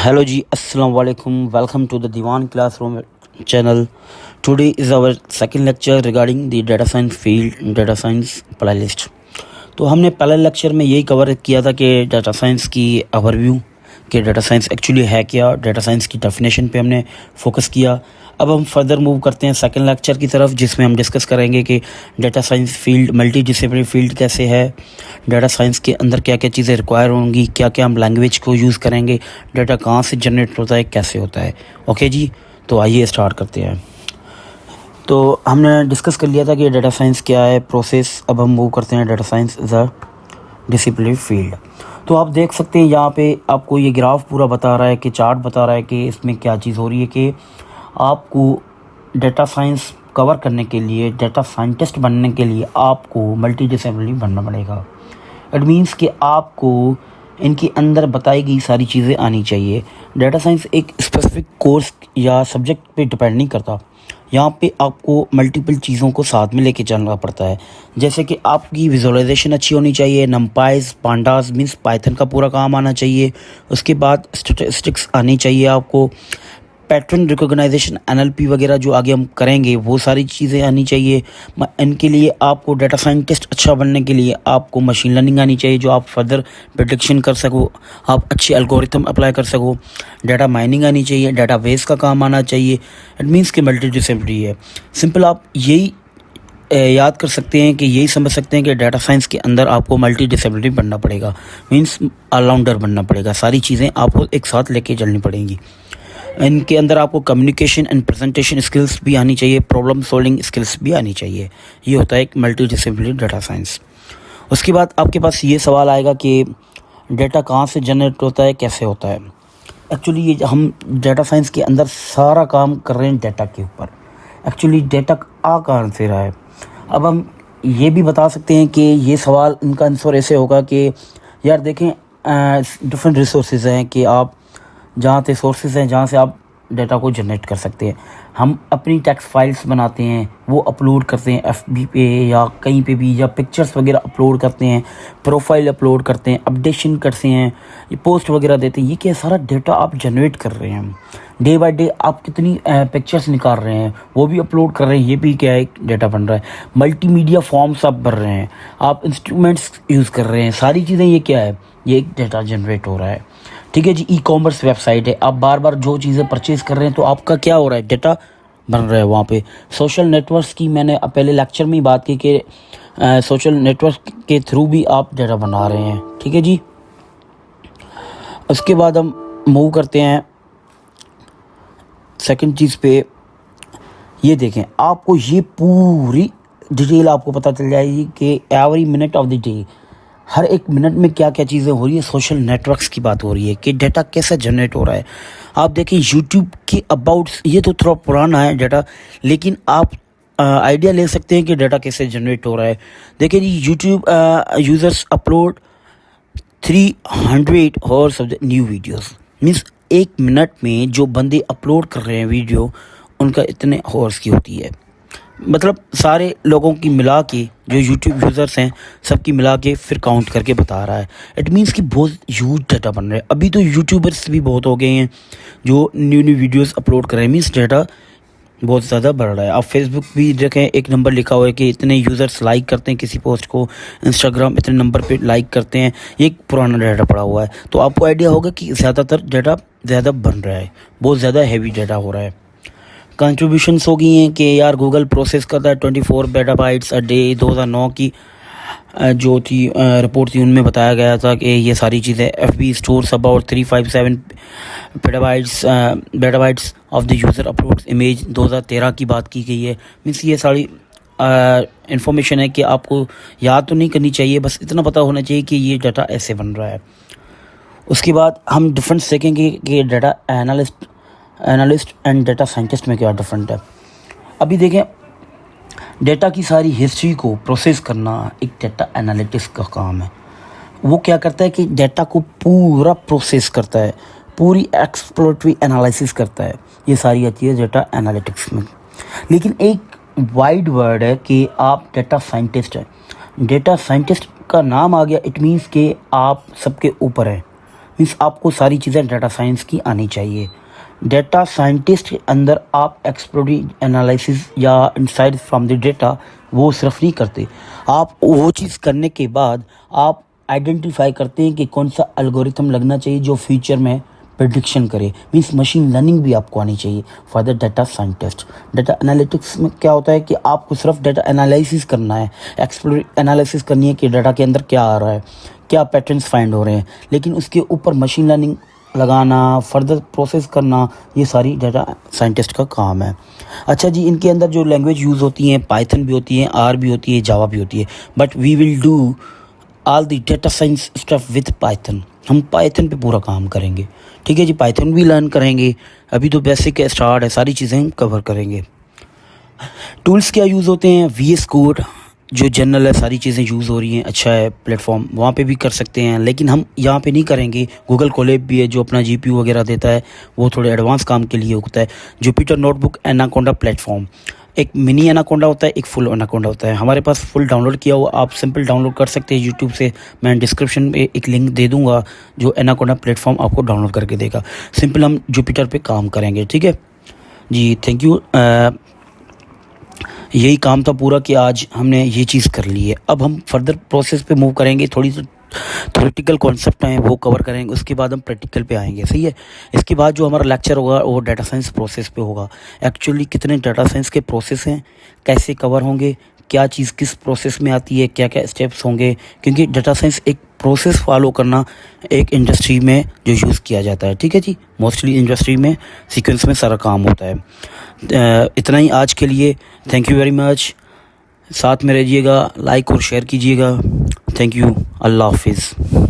Hello ji, Assalamu alaikum. Welcome to the Diwan Classroom channel. Today is our second lecture regarding the data science field, data science playlist. तो हमने पहले lecture में यही cover किया था कि data science की ओवरव्यू, कि डाटा साइंस एक्चुअली है क्या, डाटा साइंस की डेफिनेशन पे हमने फोकस किया। अब हम फर्दर मूव करते हैं सेकंड लेक्चर की तरफ, जिसमें हम डिस्कस करेंगे कि data science field multi disciplinary field कैसे है, डाटा साइंस के अंदर क्या क्या चीज़ें रिक्वायर होंगी, क्या क्या हम लैंग्वेज को यूज़ करेंगे, डाटा कहाँ से जनरेट होता है, कैसे होता है। ओके जी, तो आइए स्टार्ट करते हैं। तो हमने डिस्कस कर लिया था कि डाटा साइंस क्या है, प्रोसेस। अब हम मूव करते हैं data science is a disciplinary field. तो आप देख सकते हैं यहाँ पे आपको ये ग्राफ पूरा बता रहा है, कि चार्ट बता रहा है कि इसमें क्या चीज़ हो रही है, कि आपको डाटा साइंस कवर करने के लिए, डाटा साइंटिस्ट बनने के लिए आपको मल्टी डिसिप्लिनरी बनना पड़ेगा। इट मीन्स कि आपको इनके अंदर बताई गई सारी चीज़ें आनी चाहिए। डाटा साइंस एक स्पेसिफिक कोर्स या सब्जेक्ट पे डिपेंड नहीं करता। यहाँ पे आपको मल्टीपल चीज़ों को साथ में लेके चलना पड़ता है। जैसे कि आपकी विजुअलाइजेशन अच्छी होनी चाहिए, नमपाइज पांडास मीन्स पाइथन का पूरा काम आना चाहिए। उसके बाद स्टैटिस्टिक्स आनी चाहिए आपको, पैटर्न रिकॉग्नाइजेशन एनएलपी वगैरह जो आगे हम करेंगे वो सारी चीज़ें आनी चाहिए। इनके लिए आपको डाटा साइंटिस्ट अच्छा बनने के लिए आपको मशीन लर्निंग आनी चाहिए, जो आप फर्दर प्रेडिक्शन कर सको, आप अच्छी एल्गोरिथम अप्लाई कर सको। डाटा माइनिंग आनी चाहिए, डाटा बेस का काम आना चाहिए। इट मीन्स कि मल्टी डिसिप्लिनरी है। सिंपल आप यही याद कर सकते हैं, कि यही समझ सकते हैं कि डाटा साइंस के अंदर आपको मल्टी डिसिप्लिनरी बनना पड़ेगा, मीन्स ऑलराउंडर बनना पड़ेगा। सारी चीज़ें आपको एक साथ लेके चलनी पड़ेंगी। इनके अंदर आपको कम्युनिकेशन एंड प्रेजेंटेशन स्किल्स भी आनी चाहिए, प्रॉब्लम सॉल्विंग स्किल्स भी आनी चाहिए। ये होता है एक मल्टी डिसिप्लिनरी डाटा साइंस। उसके बाद आपके पास ये सवाल आएगा कि डाटा कहाँ से जनरेट होता है, कैसे होता है। एक्चुअली ये हम डाटा साइंस के अंदर सारा काम कर रहे हैं डाटा के ऊपर। एक्चुअली डाटा आ कहाँ से रहा है। अब हम ये भी बता सकते हैं कि ये सवाल, इनका आंसर ऐसे होगा कि यार देखें, डिफरेंट रिसोर्सेज हैं, कि आप जहाँ से सोर्सेज हैं जहाँ से आप डाटा को जनरेट कर सकते हैं। हम अपनी टेक्स्ट फाइल्स बनाते हैं, वो अपलोड करते हैं एफबी पे या कहीं पे भी, या पिक्चर्स वगैरह अपलोड करते हैं, प्रोफाइल अपलोड करते हैं, अपडेशन करते हैं, ये पोस्ट वगैरह देते हैं। ये क्या सारा डाटा आप जनरेट कर रहे हैं। डे बाय डे आप कितनी पिक्चर्स निकाल रहे हैं, वो भी अपलोड कर रहे हैं। ये भी क्या है, डाटा बन रहा है। मल्टीमीडिया फॉर्म्स आप भर रहे हैं, आप इंस्ट्रूमेंट्स यूज़ कर रहे हैं। सारी चीज़ें ये क्या है, ये एक डाटा जनरेट हो रहा है। ठीक है जी। ई कॉमर्स वेबसाइट है, आप बार बार जो चीज़ें परचेज़ कर रहे हैं, तो आपका क्या हो रहा है, डाटा बन रहा है वहाँ पे। सोशल नेटवर्क्स की मैंने पहले लेक्चर में ही बात की कि सोशल नेटवर्क के थ्रू भी आप डाटा बना रहे हैं। ठीक है जी। उसके बाद हम मूव करते हैं सेकंड चीज़ पे। ये देखें, आपको ये पूरी डिटेल आपको पता चल जाएगी कि every minute of the day, हर एक मिनट में क्या क्या चीज़ें हो रही है। सोशल नेटवर्क्स की बात हो रही है कि डाटा कैसे जनरेट हो रहा है। आप देखें यूट्यूब के अबाउट, ये तो थोड़ा पुराना है डाटा, लेकिन आप आइडिया ले सकते हैं कि डाटा कैसे जनरेट हो रहा है। देखिए जी, YouTube users upload 300 hours of the new videos. Means एक मिनट में जो बंदे अपलोड कर रहे हैं वीडियो, उनका इतने हॉर्स की होती है। मतलब सारे लोगों की मिला के, जो यूट्यूब यूज़र्स हैं सबकी मिला के फिर काउंट करके बता रहा है। इट मीन्स कि बहुत ह्यूज डाटा बन रहा है। अभी तो यूट्यूबर्स भी बहुत हो गए हैं जो न्यू न्यू वीडियोस अपलोड कर रहे हैं। मीन्स डाटा बहुत ज़्यादा बढ़ रहा है। आप फेसबुक भी देखें, एक नंबर लिखा हुआ है कि इतने यूज़र्स लाइक करते हैं किसी पोस्ट को, इंस्टाग्राम इतने नंबर पे लाइक करते हैं। ये एक पुराना डाटा पड़ा हुआ है। तो आपको आइडिया होगा कि ज़्यादातर डाटा ज़्यादा बन रहा है, बहुत ज़्यादा हैवी डाटा हो रहा है। कंट्रीब्यूशंस हो गई हैं कि यार गूगल प्रोसेस करता है 24 पेटाबाइट्स अ डे। 2009 की जो थी रिपोर्ट थी, उनमें बताया गया था कि ये सारी चीज़ें FB stores about 357 petabytes of the user upload image. 2013 की बात की गई है। मीन्स ये सारी इंफॉर्मेशन है कि आपको याद तो नहीं करनी चाहिए, बस इतना पता होना चाहिए कि ये डाटा ऐसे बन रहा है। उसके बाद हम डिफरेंस देखेंगे कि data analyst and data scientist में क्या डिफरेंट है। अभी देखें, डाटा की सारी हिस्ट्री को प्रोसेस करना एक डाटा एनालिटिक्स का काम है। वो क्या करता है कि डाटा को पूरा प्रोसेस करता है, पूरी एक्सप्लोरेटरी एनालिसिस करता है। ये सारी आती है डाटा एनालिटिक्स में। लेकिन एक वाइड वर्ड है कि आप डाटा साइंटिस्ट हैं। डाटा साइंटिस्ट का नाम आ गया, इट मीन्स कि आप सबके ऊपर हैं। मीन्स आपको सारी चीज़ें डाटा साइंस की आनी चाहिए। डेटा साइंटिस्ट के अंदर आप एक्सप्लोरटरी एनालिसिस या इंसाइट फ्रॉम द डेटा वो सिर्फ नहीं करते, आप वो चीज़ करने के बाद आप आइडेंटिफाई करते हैं कि कौन सा एल्गोरिथम लगना चाहिए जो फ्यूचर में प्रेडिक्शन करे। मीन्स मशीन लर्निंग भी आपको आनी चाहिए for the data scientist. Data analytics में क्या होता है कि आपको सिर्फ डाटा एनालिसिस करना है, एक्सप्लोर एनालिसिस करनी है कि डाटा के अंदर क्या आ रहा है, क्या पैटर्न्स फाइंड हो रहे हैं, लेकिन उसके ऊपर मशीन लर्निंग लगाना, फर्दर प्रोसेस करना, ये सारी डाटा साइंटिस्ट का काम है। अच्छा जी, इनके अंदर जो लैंग्वेज यूज़ होती हैं, पाइथन भी होती है, आर भी होती है, जावा भी होती है, but we will do all the data science stuff with Python. हम पाइथन पे पूरा काम करेंगे, ठीक है जी। पाइथन भी लर्न करेंगे, अभी तो बेसिक स्टार्ट है, सारी चीज़ें हम कवर करेंगे। टूल्स क्या यूज़ होते हैं, VS कोड जो जनरल है, सारी चीज़ें यूज़ हो रही हैं, अच्छा है प्लेटफॉर्म, वहाँ पे भी कर सकते हैं, लेकिन हम यहाँ पे नहीं करेंगे। गूगल कोलैब भी है जो अपना GPU वगैरह देता है, वो थोड़े एडवांस काम के लिए होता है। जुपिटर नोटबुक, एनाकोंडा प्लेटफॉर्म, एक मिनी एनाकोंडा होता है, एक फुल एनाकोंडा होता है। हमारे पास फुल डाउनलोड किया हुआ, आप सिंपल डाउनलोड कर सकते हैं यूट्यूब से, मैं डिस्क्रिप्शन में एक लिंक दे दूँगा जो एनाकोंडा प्लेटफॉर्म आपको डाउनलोड करके देगा। सिंपल हम जुपिटर पे काम करेंगे, ठीक है जी। Thank you. यही काम था पूरा कि आज हमने ये चीज़ कर ली है। अब हम फर्दर प्रोसेस पे मूव करेंगे, थोड़ी सी थ्योरेटिकल कॉन्सेप्ट हैं वो कवर करेंगे, उसके बाद हम प्रैक्टिकल पे आएंगे, सही है। इसके बाद जो हमारा लेक्चर होगा वो डाटा साइंस प्रोसेस पे होगा। एक्चुअली कितने डाटा साइंस के प्रोसेस हैं, कैसे कवर होंगे, क्या चीज़ किस प्रोसेस में आती है, क्या क्या स्टेप्स होंगे, क्योंकि डाटा साइंस एक प्रोसेस फॉलो करना एक इंडस्ट्री में जो यूज़ किया जाता है, ठीक है जी। मोस्टली इंडस्ट्री में सीक्वेंस में सारा काम होता है। इतना ही आज के लिए, थैंक यू वेरी मच। साथ में रहिएगा, लाइक और शेयर कीजिएगा। थैंक यू, अल्लाह हाफिज़।